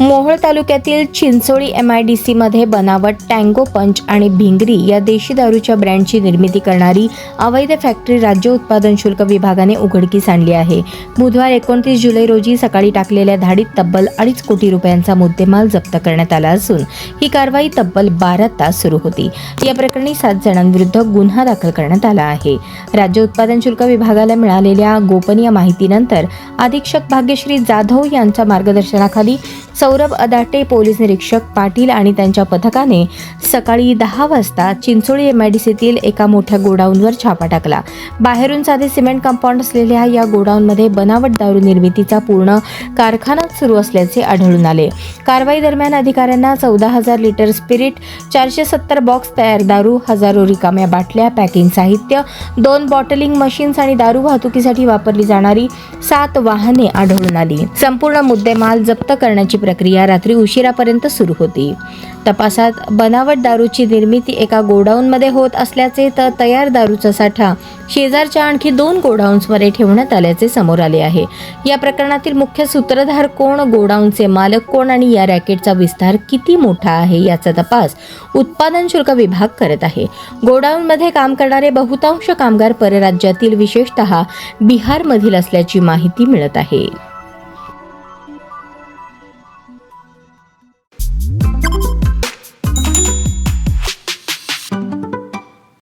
मोहोळ तालुक्यातील चिंचोळी MIDC मध्ये बनावट टँगो पंच आणि भिंगरी या देशी दारूच्या ब्रँडची निर्मिती करणारी अवैध फॅक्टरी राज्य उत्पादन शुल्क विभागाने उघडकीस आणली आहे. बुधवार 29 जुलै रोजी सकाळी टाकलेल्या धाडीत तब्बल 2.5 कोटी रुपयांचा मुद्देमाल जप्त करण्यात आला असून ही कारवाई तब्बल 12 तास सुरू होती. या प्रकरणी 7 जणांविरुद्ध गुन्हा दाखल करण्यात आला आहे. राज्य उत्पादन शुल्क विभागाला मिळालेल्या गोपनीय माहितीनंतर अधीक्षक भाग्यश्री जाधव यांच्या मार्गदर्शनाखाली सौरभ अदाटे, पोलीस निरीक्षक पाटील आणि त्यांच्या पथकाने सकाळी 10 वाजता चिंचोळी MIDCतील एका मोठ्या गोडाऊनवर छापा टाकला. बाहेरून साधे सिमेंट कंपाऊंड असलेल्या या गोडाऊनमध्ये बनावट दारू निर्मितीचा पूर्ण कारखाना सुरू असल्याचे आढळून आले. कारवाई दरम्यान अधिकाऱ्यांना 14,000 लिटर स्पिरिट, 470 बॉक्स तयार दारू, हजारो रिकाम्या बाटल्या, पॅकिंग साहित्य, 2 बॉटलिंग मशीन्स आणि दारू वाहतुकीसाठी वापरली जाणारी 7 वाहने आढळून आली. संपूर्ण मुद्देमाल जप्त करण्याची प्रक्रिया रात्री उशिरापर्यंत सुरू होती. तपासात बनावट दारूची निर्मिती एका गोडाऊनमध्ये होत असल्याचे तर तयार दारूचा साठा शेजारच्या आणखी 2 गोडाऊन्समध्ये ठेवण्यात आल्याचे समोर आले आहे. या प्रकरणातील मुख्य सूत्रधार कोण, गोडाऊनचे मालक कोण आणि या रॅकेटचा विस्तार किती मोठा आहे याचा तपास उत्पादन शुल्क विभाग करत आहे. गोडाऊनमध्ये काम करणारे बहुतांश कामगार परराज्यातील, विशेषतः बिहारमधील असल्याची माहिती मिळत आहे.